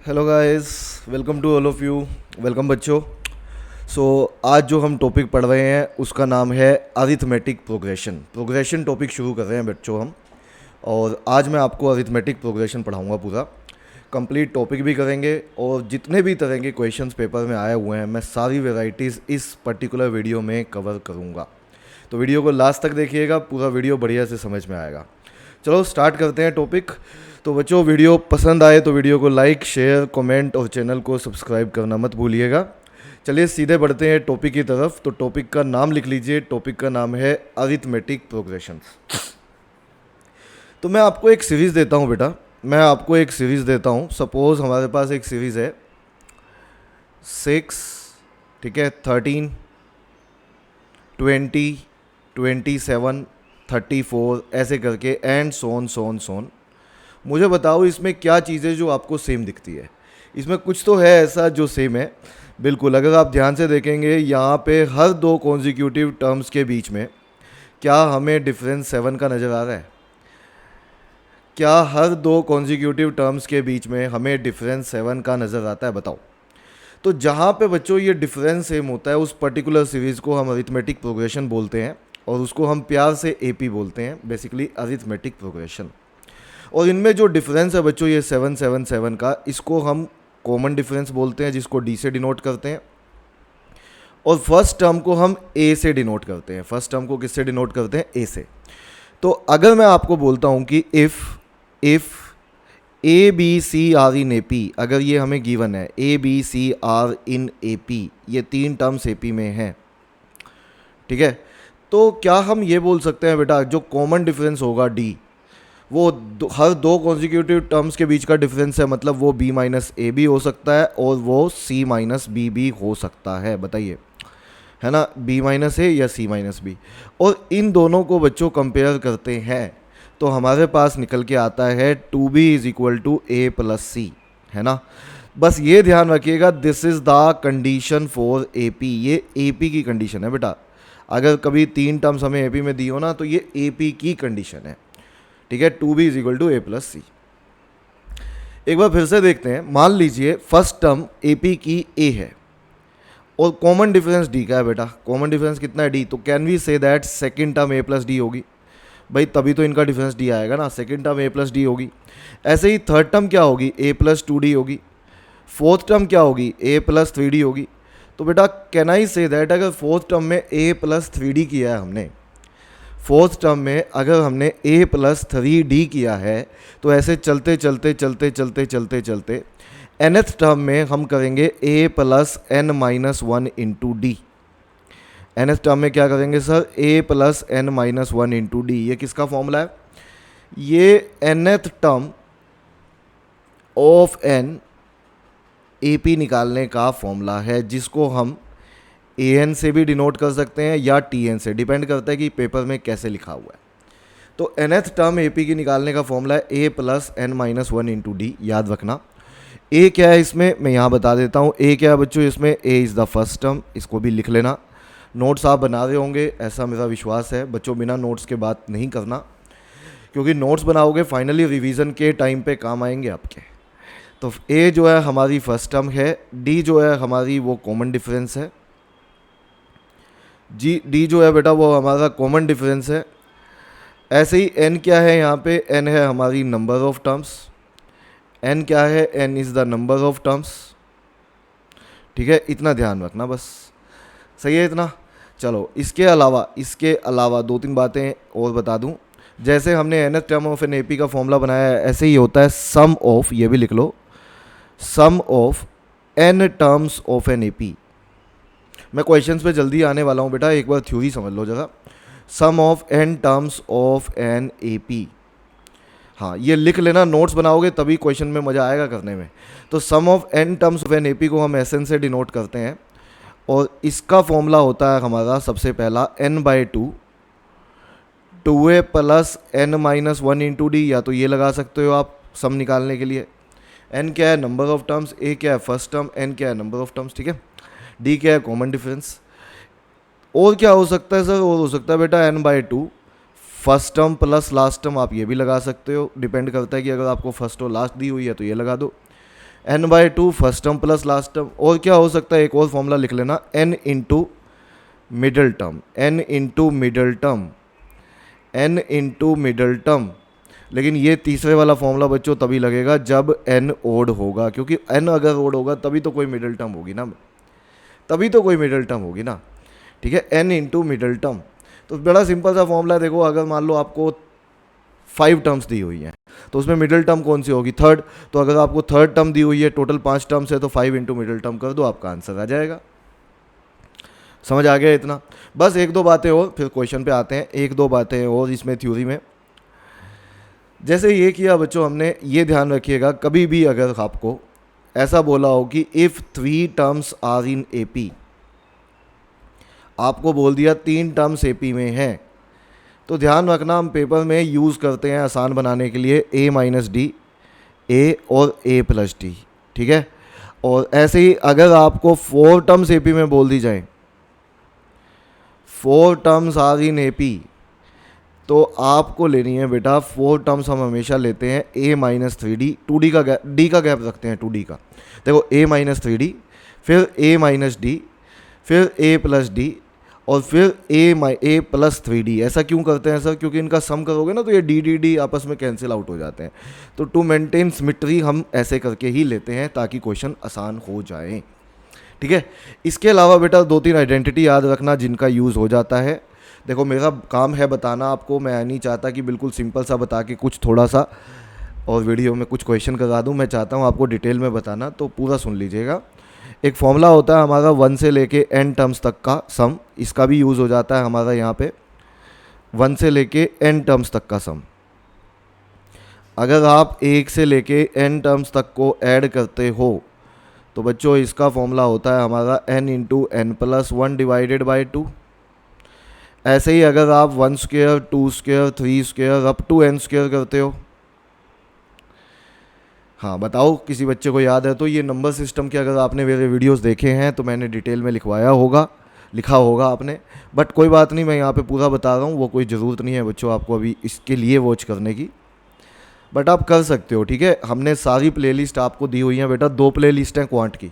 Hello guys, welcome to all of you. Welcome बच्चों। So आज जो हम टॉपिक पढ़ रहे हैं उसका नाम है अरिथमेटिक प्रोग्रेशन टॉपिक शुरू कर रहे हैं बच्चों हम। और आज मैं आपको अरिथमेटिक प्रोग्रेशन पढ़ाऊंगा पूरा कंप्लीट टॉपिक भी करेंगे। और जितने भी तरह के क्वेश्चंस पेपर में आए हुए हैं मैं सारी वेराइटीज़ इस पर्टिकुलर वीडियो में कवर करूँगा। तो वीडियो को लास्ट तक देखिएगा, पूरा वीडियो बढ़िया से समझ में आएगा। चलो स्टार्ट करते हैं टॉपिक। तो बच्चों, वीडियो पसंद आए तो वीडियो को लाइक, शेयर, कमेंट और चैनल को सब्सक्राइब करना मत भूलिएगा। चलिए सीधे बढ़ते हैं टॉपिक की तरफ। तो टॉपिक का नाम लिख लीजिए। टॉपिक का नाम है अरिथमेटिक प्रोग्रेशंस। तो मैं आपको एक सीरीज़ देता हूँ बेटा, मैं आपको एक सीरीज़ देता हूँ। सपोज़ हमारे पास एक सीरीज़ है 6, ठीक है, 13, 20, 27, 34 ऐसे करके एंड सोन। मुझे बताओ इसमें क्या चीज़ है जो आपको सेम दिखती है। इसमें कुछ तो है ऐसा जो सेम है बिल्कुल। अगर आप ध्यान से देखेंगे यहाँ पे हर दो कॉन्जिक्यूटिव टर्म्स के बीच में क्या हमें डिफरेंस 7 का नज़र आ रहा है? क्या हर दो कॉन्जिक्यूटिव टर्म्स के बीच में हमें डिफरेंस 7 का नज़र आता है? बताओ। तो जहाँ पे बच्चों ये डिफरेंस सेम होता है उस पर्टिकुलर सीरीज़ को हम अरिथमेटिक प्रोग्रेशन बोलते हैं और उसको हम प्यार से एपी बोलते हैं, बेसिकली अरिथमेटिक प्रोग्रेशन। और इनमें जो डिफरेंस है बच्चों ये 7 का, इसको हम कॉमन डिफरेंस बोलते हैं जिसको डी से डिनोट करते हैं। और फर्स्ट टर्म को हम ए से डिनोट करते हैं। फर्स्ट टर्म को किससे डिनोट करते हैं? ए से। तो अगर मैं आपको बोलता हूँ कि if a b c are in A P, अगर ये हमें गिवन है a b c are in A P, ये तीन टर्म्स ए पी में हैं, ठीक है, तो क्या हम ये बोल सकते हैं बेटा जो कॉमन डिफरेंस होगा डी, वो हर दो कॉन्जिक्यूटिव टर्म्स के बीच का डिफरेंस है, मतलब वो b माइनस ए भी हो सकता है और वो c माइनस बी भी हो सकता है। बताइए, है ना, b माइनस ए या c माइनस बी। और इन दोनों को बच्चों कंपेयर करते हैं तो हमारे पास निकल के आता है 2b is equal to a plus c, है ना। बस ये ध्यान रखिएगा, this is the condition for A P. ये ए पी की कंडीशन है बेटा। अगर कभी तीन टर्म्स हमें ए पी में दी हो ना तो ये ए पी की कंडीशन है, ठीक है। 2b is equal to a plus c. एक बार फिर से देखते हैं। मान लीजिए फर्स्ट टर्म ए पी की ए है और कॉमन डिफरेंस डी का है बेटा। कॉमन डिफरेंस कितना है? डी। तो can we say that second term a plus d होगी? भाई तभी तो इनका डिफरेंस डी आएगा ना, second term a plus d होगी। ऐसे ही थर्ड टर्म क्या होगी? ए प्लस 2d होगी। फोर्थ टर्म क्या होगी? ए प्लस 3d होगी। तो बेटा कैन आई से दैट अगर फोर्थ टर्म में ए प्लस 3d किया है हमने, फोर्थ टर्म में अगर हमने a प्लस 3d किया है, तो ऐसे चलते चलते चलते चलते चलते चलते nth टर्म में हम करेंगे a plus n minus 1 into D. nth term में क्या करेंगे sir? a plus n minus 1 into D. ये किसका फॉर्मूला है? ये nth term of n AP निकालने का फॉर्मूला है, जिसको हम an से भी डिनोट कर सकते हैं या tn से, डिपेंड करता है कि पेपर में कैसे लिखा हुआ है। तो nth टर्म AP की निकालने का फॉर्मूला है a plus n minus 1 into D. याद रखना a क्या है इसमें, मैं यहाँ बता देता हूँ। a क्या है बच्चों इसमें? a is the first term. इसको भी लिख लेना। नोट्स आप बना रहे होंगे ऐसा मेरा विश्वास है बच्चों। बिना नोट्स के बात नहीं करना, क्योंकि नोट्स बनाओगे फाइनली रिवीजन के टाइम पे काम आएंगे आपके। तो a जो है हमारी फर्स्ट टर्म है, d जो है हमारी वो कॉमन डिफरेंस है, डी जो है बेटा वो हमारा कॉमन डिफरेंस है। ऐसे ही n क्या है यहाँ पे? n है हमारी नंबर ऑफ टर्म्स। n क्या है? n is the number of terms, ठीक है। इतना ध्यान रखना बस, सही है इतना। चलो इसके अलावा दो तीन बातें और बता दूं। जैसे हमने nth term of an AP का फॉर्मूला बनाया है, ऐसे ही होता है सम ऑफ, ये भी लिख लो, sum of n terms of an AP. मैं क्वेश्चंस पे जल्दी आने वाला हूँ बेटा, एक बार थ्योरी समझ लो जरा। Sum of n terms of an AP, हाँ ये लिख लेना, नोट्स बनाओगे तभी क्वेश्चन में मज़ा आएगा करने में। तो sum of n terms of an AP को हम एस एन से डिनोट करते हैं और इसका फॉर्मूला होता है हमारा सबसे पहला n/2 2a plus n minus 1 into D. या तो ये लगा सकते हो आप सम निकालने के लिए। n क्या है? Number of terms. a क्या है? First term. n क्या है? नंबर ऑफ टर्म्स, ठीक है। डी क्या है? Common difference. और क्या हो सकता है सर? और हो सकता है बेटा n/2 first term plus last term. आप ये भी लगा सकते हो, डिपेंड करता है कि अगर आपको फर्स्ट और लास्ट दी हुई है तो ये लगा दो। n/2 first term plus last term, और क्या हो सकता है, एक और फॉर्मूला लिख लेना, n into middle term, n into middle term, n into middle term. लेकिन ये तीसरे वाला फॉर्मूला बच्चों तभी लगेगा जब n ओड होगा, क्योंकि n अगर ओड होगा तभी तो कोई मिडल टर्म होगी ना, तभी तो कोई मिडल टर्म होगी ना। ठीक है, n इंटू मिडल टर्म। तो बड़ा सिंपल सा फॉर्मूला है। देखो अगर मान लो आपको 5 टर्म्स दी हुई हैं तो उसमें मिडिल टर्म कौन सी होगी, थर्ड। तो अगर आपको थर्ड टर्म दी हुई है, टोटल 5 टर्म्स है, तो 5 इंटू मिडिल टर्म कर दो, आपका आंसर आ जाएगा। समझ आ गया इतना? बस एक दो बातें और, फिर क्वेश्चन पे आते हैं। एक दो बातें और इसमें थ्योरी में, जैसे ये किया बच्चों हमने, ये ध्यान रखिएगा कभी भी अगर आपको ऐसा बोला हो कि if 3 terms are in AP, आपको बोल दिया 3 टर्म्स एपी में हैं, तो ध्यान रखना हम पेपर में यूज़ करते हैं आसान बनाने के लिए a माइनस डी, ए और a प्लस डी। ठीक है, और ऐसे ही अगर आपको 4 टर्म्स एपी में बोल दी जाए, 4 टर्म्स आर इन एपी, तो आपको लेनी है बेटा 4 टर्म्स हम हमेशा लेते हैं a माइनस 3d, 2d का गैप, d का गैप रखते हैं 2d का। देखो a माइनस 3d, फिर a माइनस डी, फिर a प्लस डी, और फिर a प्लस 3d। ऐसा क्यों करते हैं सर? क्योंकि इनका सम करोगे ना तो ये d आपस में कैंसिल आउट हो जाते हैं। तो टू मेंटेन सिमेट्री हम ऐसे करके ही लेते हैं ताकि क्वेश्चन आसान हो जाए। ठीक है, इसके अलावा बेटा 2-3 आइडेंटिटी याद रखना जिनका यूज़ हो जाता है। देखो मेरा काम है बताना आपको, मैं नहीं चाहता कि बिल्कुल सिंपल सा बता के कुछ थोड़ा सा और वीडियो में कुछ क्वेश्चन करा दूं। मैं चाहता हूं आपको डिटेल में बताना, तो पूरा सुन लीजिएगा। एक फॉर्मूला होता है हमारा 1 से लेके n टर्म्स तक का सम, इसका भी यूज़ हो जाता है हमारा यहाँ पे 1 से लेके n टर्म्स तक का सम। अगर आप 1 से लेके n टर्म्स तक को ऐड करते हो तो बच्चों इसका फॉर्मूला होता है हमारा n into n plus 1 divided by 2। ऐसे ही अगर आप 1 square, 2 square, 3 square up to n square करते हो, हाँ बताओ किसी बच्चे को याद है तो? ये नंबर सिस्टम के अगर आपने मेरे वीडियोस देखे हैं तो मैंने डिटेल में लिखवाया होगा, लिखा होगा आपने, बट कोई बात नहीं, मैं यहाँ पे पूरा बता रहा हूँ। वो कोई ज़रूरत नहीं है बच्चों आपको अभी इसके लिए वॉच करने की, बट आप कर सकते हो। ठीक है, हमने सारी प्लेलिस्ट आपको दी हुई हैं बेटा। 2 प्लेलिस्ट हैं क्वांट की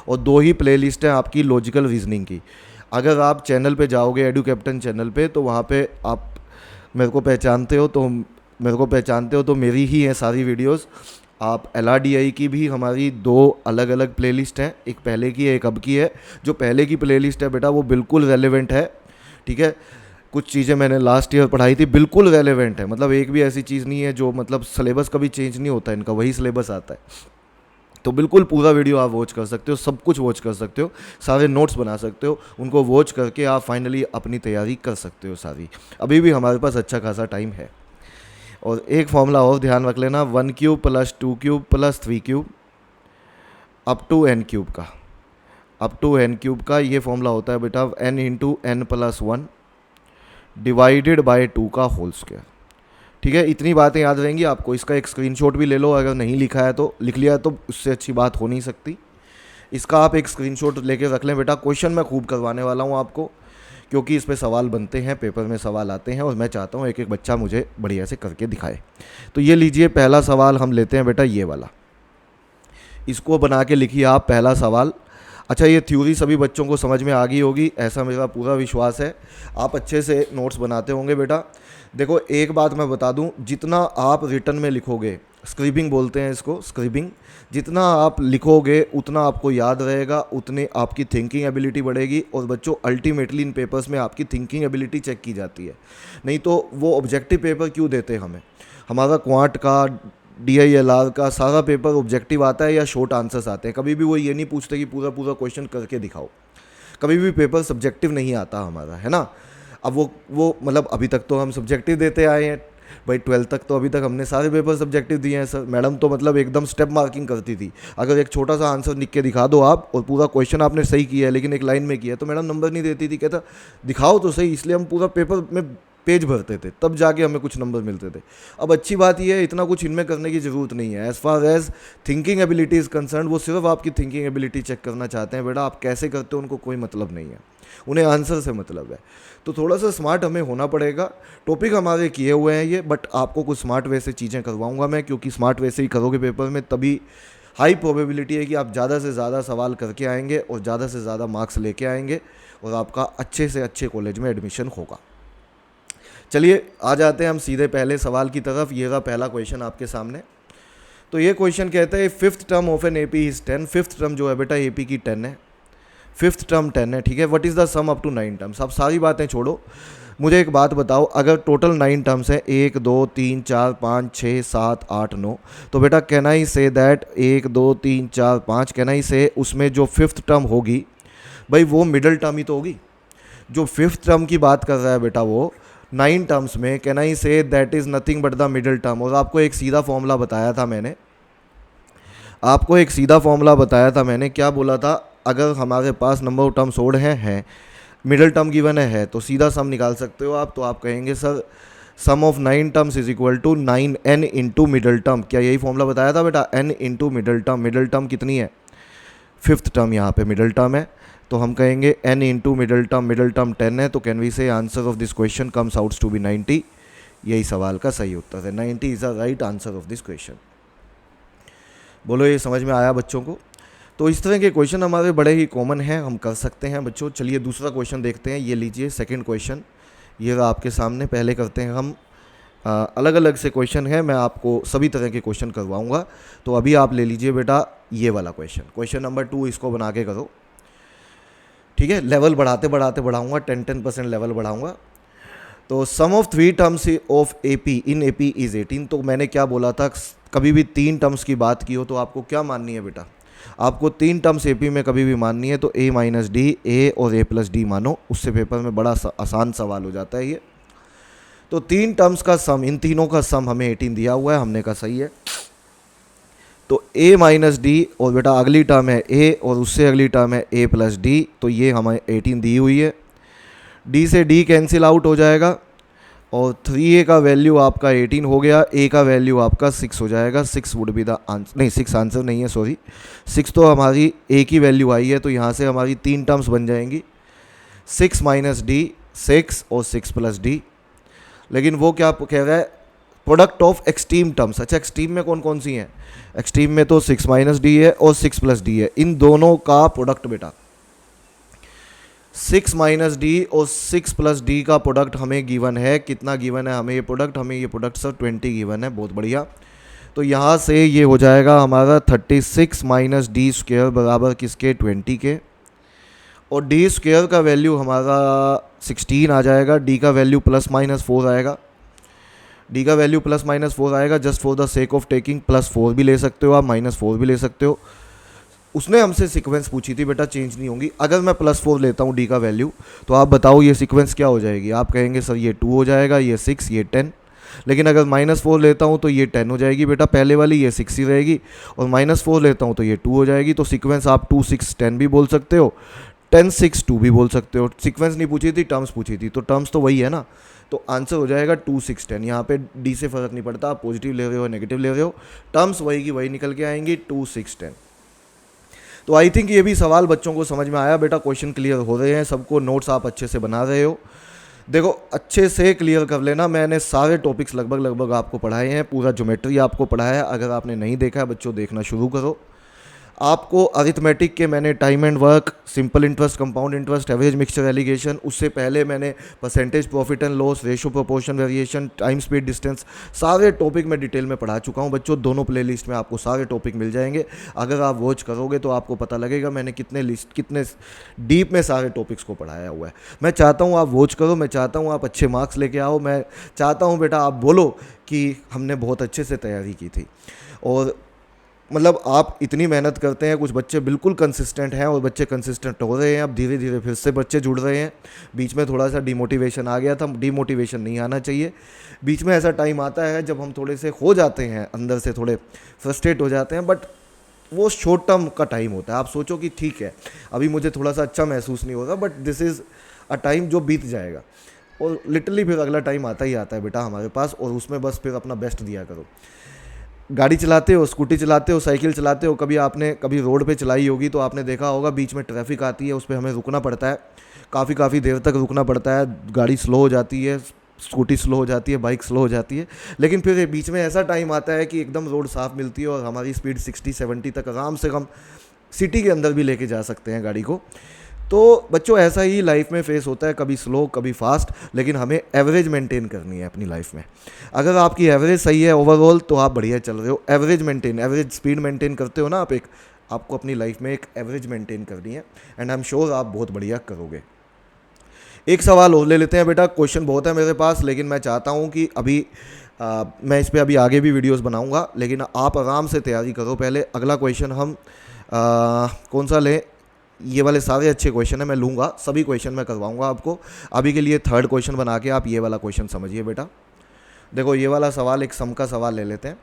और 2 ही प्लेलिस्ट हैं आपकी लॉजिकल रीजनिंग की। अगर आप चैनल पे जाओगे एडू कैप्टन चैनल पे, तो वहाँ पे आप मेरे को पहचानते हो तो मेरी ही हैं सारी वीडियोस। आप LRDI की भी हमारी 2 अलग अलग प्लेलिस्ट हैं, एक पहले की है एक अब की है। जो पहले की प्लेलिस्ट है बेटा वो बिल्कुल रेलेवेंट है। ठीक है, कुछ चीज़ें मैंने लास्ट ईयर पढ़ाई थी, बिल्कुल रेलेवेंट है, मतलब एक भी ऐसी चीज़ नहीं है जो, मतलब सिलेबस कभी चेंज नहीं होता इनका, वही सिलेबस आता है। तो बिल्कुल पूरा वीडियो आप वॉच कर सकते हो, सब कुछ वॉच कर सकते हो, सारे नोट्स बना सकते हो, उनको वॉच करके आप फाइनली अपनी तैयारी कर सकते हो सारी। अभी भी हमारे पास अच्छा खासा टाइम है। और एक फॉर्मूला और ध्यान रख लेना, 1 cube plus 2 cube plus 3 cube up to n cube का, अप टू n क्यूब का ये फॉर्मूला होता है बेटा n into n plus 1 divided by 2 का होल स्क्वायर। ठीक है, इतनी बातें याद रहेंगी आपको। इसका एक स्क्रीनशॉट भी ले लो, अगर नहीं लिखा है तो, लिख लिया तो उससे अच्छी बात हो नहीं सकती। इसका आप एक स्क्रीनशॉट लेके रख लें बेटा। क्वेश्चन मैं खूब करवाने वाला हूँ आपको, क्योंकि इस पे सवाल बनते हैं, पेपर में सवाल आते हैं और मैं चाहता हूँ एक एक बच्चा मुझे बढ़िया से करके दिखाए। तो ये लीजिए पहला सवाल हम लेते हैं बेटा, ये वाला, इसको बना के लिखिए आप पहला सवाल। अच्छा, ये थ्योरी सभी बच्चों को समझ में आ गई होगी, ऐसा मेरा पूरा विश्वास है। आप अच्छे से नोट्स बनाते होंगे बेटा। देखो एक बात मैं बता दूं, जितना आप रिटर्न में लिखोगे, स्क्रिबिंग बोलते हैं इसको, स्क्रिबिंग, जितना आप लिखोगे उतना आपको याद रहेगा, उतने आपकी थिंकिंग एबिलिटी बढ़ेगी। और बच्चों अल्टीमेटली इन पेपर्स में आपकी थिंकिंग एबिलिटी चेक की जाती है, नहीं तो वो ऑब्जेक्टिव पेपर क्यों देते हैं हमें? हमारा क्वांट का, DILR का सारा पेपर ऑब्जेक्टिव आता है या शॉर्ट आंसर्स आते हैं। कभी भी वो ये नहीं पूछते कि पूरा पूरा क्वेश्चन करके दिखाओ, कभी भी पेपर सब्जेक्टिव नहीं आता हमारा, है ना। अब वो मतलब अभी तक तो हम सब्जेक्टिव देते आए हैं भाई, 12th तक तो अभी तक हमने सारे पेपर सब्जेक्टिव दिए हैं सर। मैडम तो मतलब एकदम स्टेप मार्किंग करती थी, अगर एक छोटा सा आंसर लिख के दिखा दो आप और पूरा क्वेश्चन आपने सही किया है लेकिन एक लाइन में किया है, तो मैडम नंबर नहीं देती थी, कहता दिखाओ तो सही। इसलिए हम पूरा पेपर में पेज भरते थे, तब जाके हमें कुछ नंबर मिलते थे। अब अच्छी बात यह है, इतना कुछ इनमें करने की ज़रूरत नहीं है। As far as thinking ability is concern, वो सिर्फ आपकी थिंकिंग एबिलिटी चेक करना चाहते हैं बेटा। आप कैसे करते हो उनको कोई मतलब नहीं है, उन्हें आंसर से मतलब है। तो थोड़ा सा स्मार्ट हमें होना पड़ेगा। टॉपिक हमारे किए हुए हैं ये, बट आपको कुछ स्मार्ट वे से चीज़ें करवाऊंगा मैं, क्योंकि स्मार्ट वे से ही करोगे पेपर में तभी हाई प्रोबेबिलिटी है कि आप ज़्यादा से ज़्यादा सवाल करके आएंगे और ज़्यादा से ज़्यादा मार्क्स लेके आएंगे और आपका अच्छे से अच्छे कॉलेज में एडमिशन होगा। चलिए आ जाते हैं हम सीधे पहले सवाल की तरफ। ये रहा पहला क्वेश्चन आपके सामने। तो ये क्वेश्चन कहता है fifth term of an AP is 10। Fifth term जो है बेटा एपी की 10 है, फिफ्थ टर्म 10 है, ठीक है। What is the sum up to 9 terms. अब सारी बातें छोड़ो, मुझे एक बात बताओ, अगर टोटल 9 टर्म्स हैं 1 2 3 4 5 6 7 8 9, तो बेटा can I say that 1 2 3 4 5 can I से उसमें जो फिफ्थ टर्म होगी भाई वो मिडल टर्म ही तो होगी। जो फिफ्थ टर्म की बात कर रहा है बेटा वो 9 टर्म्स में can I say that is nothing but the middle term. और आपको एक सीधा फॉर्मूला बताया था मैंने, आपको एक सीधा फॉर्मूला बताया था मैंने, क्या बोला था, अगर हमारे पास नंबर ऑफ टर्म्स ओड हैं मिडल टर्म गिवन है तो सीधा सम निकाल सकते हो आप। तो आप कहेंगे sir sum of 9 terms is equal to 9n into middle term. क्या यही फॉर्मूला बताया था बेटा, n into middle term. Middle term कितनी है, फिफ्थ टर्म, यहाँ पे मिडल टर्म है, तो हम कहेंगे n इंटू मिडल टर्म 10 है। तो can we say answer of this question comes out to be 90। यही सवाल का सही उत्तर है, 90 is the right answer of this question. बोलो ये समझ में आया बच्चों को। तो इस तरह के क्वेश्चन हमारे बड़े ही कॉमन हैं, हम कर सकते हैं बच्चों। चलिए दूसरा क्वेश्चन देखते हैं। ये लीजिए सेकंड क्वेश्चन, ये रहा आपके सामने। पहले करते हैं हम अलग अलग से क्वेश्चन है, मैं आपको सभी तरह के क्वेश्चन करवाऊंगा। तो अभी आप ले लीजिए बेटा ये वाला क्वेश्चन, क्वेश्चन नंबर 2, इसको बना के करो, ठीक है। लेवल बढ़ाते बढ़ाते बढ़ाऊँगा, 10% लेवल बढ़ाऊँगा। तो sum of 3 terms of AP in AP is 18। तो मैंने क्या बोला था, कभी भी 3 टर्म्स की बात की हो तो आपको क्या माननी है बेटा, आपको 3 टर्म्स AP में कभी भी माननी है तो A माइनस डी, A और A प्लस डी मानो, उससे पेपर में बड़ा आसान सवाल हो जाता है ये। तो 3 टर्म्स का सम, इन तीनों का सम हमें 18 दिया हुआ है, हमने कहा सही है। तो A माइनस डी और बेटा अगली टर्म है A और उससे अगली टर्म है A प्लस डी, तो ये हमें 18 दी हुई है। D से D कैंसिल आउट हो जाएगा और 3A का वैल्यू आपका 18 हो गया, A का वैल्यू आपका 6 हो जाएगा। 6 वुड बी द आंसर, नहीं 6 आंसर नहीं है, सॉरी 6 तो हमारी A की वैल्यू आई है, तो यहाँ से हमारी 3 टर्म्स बन जाएंगी, 6 माइनस डी 6 और 6 प्लस डी। लेकिन वो क्या कह रहा है, प्रोडक्ट ऑफ एक्सट्रीम टर्म्स। अच्छा एक्सट्रीम में कौन कौन सी हैं, एक्सट्रीम में तो 6 माइनस डी है और 6 प्लस डी है, इन दोनों का प्रोडक्ट बेटा 6 माइनस डी और 6 प्लस डी का प्रोडक्ट हमें गिवन है। कितना गिवन है हमें ये प्रोडक्ट, हमें ये प्रोडक्ट सर 20 गिवन है, बहुत बढ़िया। तो यहाँ से ये हो जाएगा हमारा 36 माइनस डी स्क्वेयर बराबर किसके, 20 के। और डी स्क्वेयर का वैल्यू हमारा 16 आ जाएगा, डी का वैल्यू प्लस माइनस 4 आएगा, डी का वैल्यू प्लस माइनस 4 आएगा। Just for the sake of taking +4 भी ले सकते हो आप, -4 भी ले सकते हो। उसने हमसे सीक्वेंस पूछी थी बेटा, चेंज नहीं होंगी। अगर मैं +4 लेता हूँ डी का वैल्यू, तो आप बताओ ये सीक्वेंस क्या हो जाएगी। आप कहेंगे सर ये 2 हो जाएगा, ये 6, ये 10। लेकिन अगर -4 लेता हूँ तो ये 10 हो जाएगी बेटा पहले वाली, ये 6 ही रहेगी। और -4 लेता हूँ तो ये 2 हो जाएगी। तो सीक्वेंस आप 2 6 10 भी बोल सकते हो, 10 6 2 भी बोल सकते हो। सीक्वेंस नहीं पूछी थी, टर्म्स पूछी थी, तो टर्म्स तो वही है ना। तो आंसर हो जाएगा 2 6 10। यहाँ पे डी से फ़र्क नहीं पड़ता, आप पॉजिटिव ले रहे हो नेगेटिव ले रहे हो, टर्म्स वही की वही निकल के आएंगी, 2 6 10। तो आई थिंक ये भी सवाल बच्चों को समझ में आया बेटा, क्वेश्चन क्लियर हो रहे हैं सबको, नोट्स आप अच्छे से बना रहे हो। देखो अच्छे से क्लियर कर लेना, मैंने सारे टॉपिक्स लगभग आपको पढ़ाए हैं, पूरा ज्योमेट्री आपको पढ़ाया है। अगर आपने नहीं देखा है बच्चों, देखना शुरू करो। आपको अरिथमेटिक के मैंने time and work, simple interest, compound interest, average mixture allegation, उससे पहले मैंने percentage profit and loss, ratio proportion variation, time speed distance, सारे टॉपिक मैं डिटेल में पढ़ा चुका हूं बच्चों। दोनों प्लेलिस्ट में आपको सारे टॉपिक मिल जाएंगे। अगर आप वॉच करोगे तो आपको पता लगेगा मैंने कितने डीप में सारे टॉपिक्स को पढ़ाया हुआ है। मैं चाहता हूँ आप वॉच करो, मैं चाहता हूँ आप अच्छे मार्क्स लेके आओ, मैं चाहता हूँ बेटा आप बोलो कि हमने बहुत अच्छे से तैयारी की थी। और मतलब आप इतनी मेहनत करते हैं, कुछ बच्चे बिल्कुल कंसिस्टेंट हैं और बच्चे कंसिस्टेंट हो रहे हैं। अब धीरे धीरे फिर से बच्चे जुड़ रहे हैं। बीच में थोड़ा सा डिमोटिवेशन आ गया था, डिमोटिवेशन नहीं आना चाहिए। बीच में ऐसा टाइम आता है जब हम थोड़े से हो जाते हैं, अंदर से थोड़े फ्रस्ट्रेट हो जाते हैं, बट वो शॉर्ट टर्म का टाइम होता है। आप सोचो कि ठीक है अभी मुझे थोड़ा सा अच्छा महसूस नहीं होगा, but this is a time जो बीत जाएगा और लिटरली फिर अगला टाइम आता ही आता है बेटा हमारे पास, और उसमें बस फिर अपना बेस्ट दिया करो। गाड़ी चलाते हो, स्कूटी चलाते हो, साइकिल चलाते हो, कभी रोड पे चलाई होगी तो आपने देखा होगा बीच में ट्रैफिक आती है, उस पर हमें रुकना पड़ता है, काफ़ी देर तक रुकना पड़ता है, गाड़ी स्लो हो जाती है, स्कूटी स्लो हो जाती है, बाइक स्लो हो जाती है, लेकिन फिर बीच में ऐसा टाइम आता है कि एकदम रोड साफ़ मिलती है और हमारी स्पीड 60-70 तक आराम से हम सिटी के अंदर भी लेके जा सकते हैं गाड़ी को। तो बच्चों ऐसा ही लाइफ में फेस होता है, कभी स्लो कभी फास्ट, लेकिन हमें एवरेज मेंटेन करनी है अपनी लाइफ में। अगर आपकी एवरेज सही है ओवरऑल तो आप बढ़िया चल रहे हो। एवरेज स्पीड मेंटेन करते हो ना आप, आपको अपनी लाइफ में एक एवरेज मेंटेन करनी है, एंड आई एम श्योर आप बहुत बढ़िया करोगे। एक सवाल और ले लेते हैं बेटा, क्वेश्चन बहुत है मेरे पास, लेकिन मैं चाहता हूँ कि अभी मैं इस पर अभी आगे भी वीडियोस बनाऊंगा, लेकिन आप आराम से तैयारी करो। पहले अगला क्वेश्चन हम कौन सा लें, ये वाले सारे अच्छे क्वेश्चन है, मैं लूँगा, सभी क्वेश्चन मैं करवाऊँगा आपको। अभी के लिए थर्ड क्वेश्चन बना के आप ये वाला क्वेश्चन समझिए बेटा। देखो ये वाला सवाल एक सम का सवाल ले लेते हैं।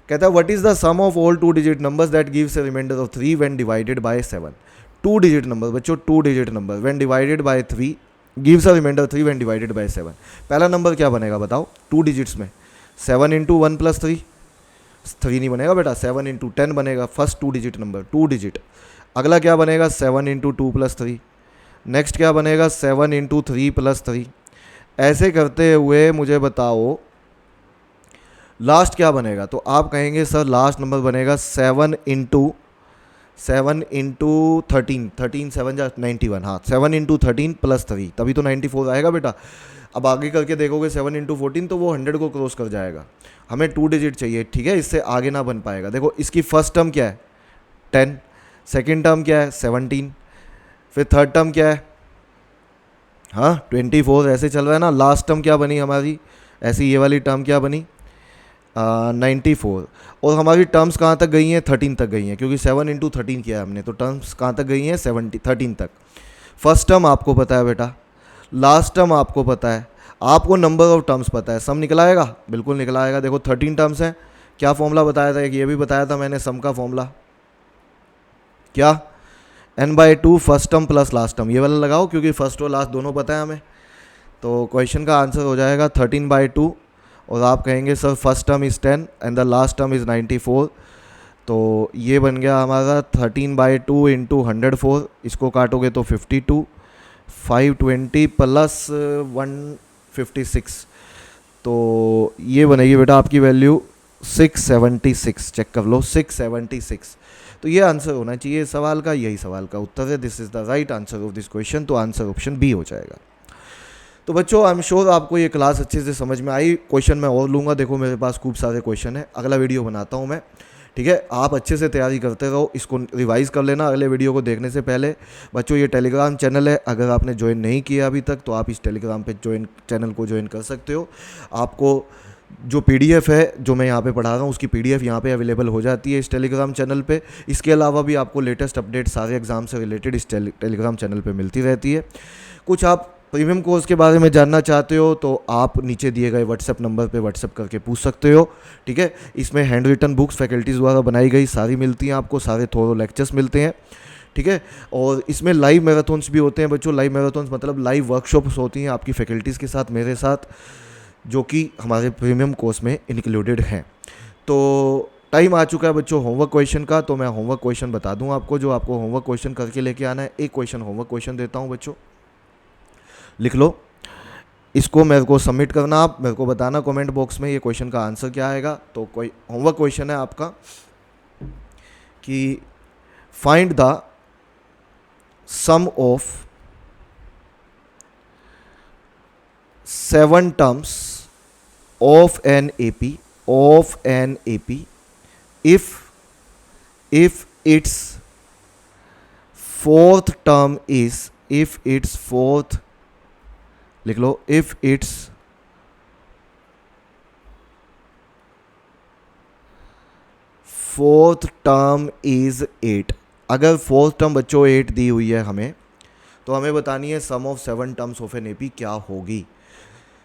कहता है what is the sum of all 2 digit numbers that gives a remainder of 3 when divided by 7। 2 digit number बच्चों, 2 digit number when divided by 3 gives a remainder 3 when divided by 7। पहला नंबर क्या बनेगा बताओ 2 डिजिट्स में? 7 into 1 plus 3, 3 नहीं बनेगा बेटा, 7 into 10 बनेगा, फर्स्ट 2 डिजिट नंबर, 2 डिजिट। अगला क्या बनेगा 7 इंटू 2 प्लस 3। नेक्स्ट क्या बनेगा 7 इंटू 3 प्लस 3। ऐसे करते हुए मुझे बताओ लास्ट क्या बनेगा? तो आप कहेंगे सर लास्ट नंबर बनेगा 7 इंटू 13, 13 7 जा 91, हाँ 7 इंटू 13 प्लस 3, तभी तो 94 आएगा बेटा। अब आगे करके देखोगे 7 इंटू 14 तो वो 100 को क्रॉस कर जाएगा। हमें 2 डिजिट चाहिए, ठीक है, इससे आगे ना बन पाएगा। देखो इसकी फर्स्ट टर्म क्या है 10, सेकेंड टर्म क्या है 17, फिर थर्ड टर्म क्या है हाँ 24, ऐसे चल रहा है ना। लास्ट टर्म क्या बनी हमारी, ऐसी ये वाली टर्म क्या बनी 94, और हमारी टर्म्स कहाँ तक गई हैं 13 तक गई हैं, क्योंकि 7 इंटू 13 किया है हमने, तो टर्म्स कहाँ तक गई हैं 13 तक। फर्स्ट टर्म आपको पता है बेटा, लास्ट टर्म आपको पता है, आपको नंबर ऑफ टर्म्स पता है, सम निकल आएगा, बिल्कुल निकल आएगा। देखो 13 टर्म्स हैं, क्या फॉर्मूला बताया था, ये भी बताया था मैंने सम का फॉर्मूला क्या, n/2 first term plus last term, ये वाला लगाओ क्योंकि फर्स्ट और लास्ट दोनों पता है हमें। तो क्वेश्चन का आंसर हो जाएगा 13/2, और आप कहेंगे sir first term is 10 and the last term is 94, तो ये बन गया हमारा 13/2 इंटू 104, इसको काटोगे तो 52, 520 प्लस 156, तो ये बनेगी बेटा आपकी वैल्यू 676, चेक कर लो 676। तो ये आंसर होना चाहिए सवाल का, यही सवाल का उत्तर है, this is the right answer of this question, तो आंसर ऑप्शन बी हो जाएगा। तो बच्चों आई एम श्योर आपको ये क्लास अच्छे से समझ में आई। क्वेश्चन मैं और लूँगा, देखो मेरे पास खूब सारे क्वेश्चन है, अगला वीडियो बनाता हूँ मैं, ठीक है। आप अच्छे से तैयारी करते रहो, इसको रिवाइज़ कर लेना अगले वीडियो को देखने से पहले। बच्चों ये टेलीग्राम चैनल है, अगर आपने ज्वाइन नहीं किया अभी तक तो आप इस टेलीग्राम पे चैनल को ज्वाइन कर सकते हो। आपको जो PDF है जो मैं यहाँ पे पढ़ा रहा हूँ उसकी PDF यहाँ पे अवेलेबल हो जाती है इस टेलीग्राम चैनल पे। इसके अलावा भी आपको लेटेस्ट अपडेट सारे एग्ज़ाम से रिलेटेड इस टेलीग्राम चैनल पे मिलती रहती है। कुछ आप प्रीमियम कोर्स के बारे में जानना चाहते हो तो आप नीचे दिए गए व्हाट्सएप नंबर पे व्हाट्सएप करके पूछ सकते हो, ठीक है। इसमें हैंड रिटन बुक्स फैकल्टीज़ द्वारा बनाई गई सारी मिलती हैं आपको, सारे थोरो लेक्चर्स मिलते हैं, ठीक है। और इसमें लाइव मैराथन्स भी होते हैं बच्चों। लाइव मैराथन्स मतलब लाइव वर्कशॉप्स होती हैं आपकी फैकल्टीज़ के साथ, मेरे साथ, जो कि हमारे प्रीमियम कोर्स में इंक्लूडेड हैं। तो टाइम आ चुका है बच्चों होमवर्क क्वेश्चन का, तो मैं होमवर्क क्वेश्चन बता दूं आपको, जो आपको होमवर्क क्वेश्चन करके लेके आना है। एक क्वेश्चन होमवर्क क्वेश्चन देता हूं बच्चों, लिख लो, इसको मेरे को सबमिट करना, आप मेरे को बताना कमेंट बॉक्स में ये क्वेश्चन का आंसर क्या आएगा। तो कोई होमवर्क क्वेश्चन है आपका कि find the sum of 7 terms of an AP if its fourth term is, if its fourth, लिख लो, if its fourth term is 8। अगर फोर्थ टर्म बच्चों 8 दी हुई है हमें, तो हमें बतानी है sum of 7 terms of an AP क्या होगी।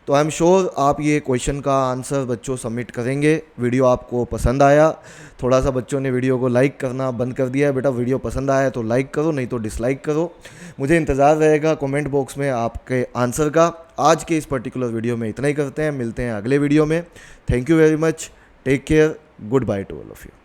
तो आई एम श्योर आप ये क्वेश्चन का आंसर बच्चों सबमिट करेंगे। वीडियो आपको पसंद आया, थोड़ा सा बच्चों ने वीडियो को लाइक करना बंद कर दिया है बेटा, वीडियो पसंद आया तो लाइक करो, नहीं तो डिसलाइक करो। मुझे इंतज़ार रहेगा कमेंट बॉक्स में आपके आंसर का। आज के इस पर्टिकुलर वीडियो में इतना ही करते हैं, मिलते हैं अगले वीडियो में। Thank you very much, take care, good bye to all of you.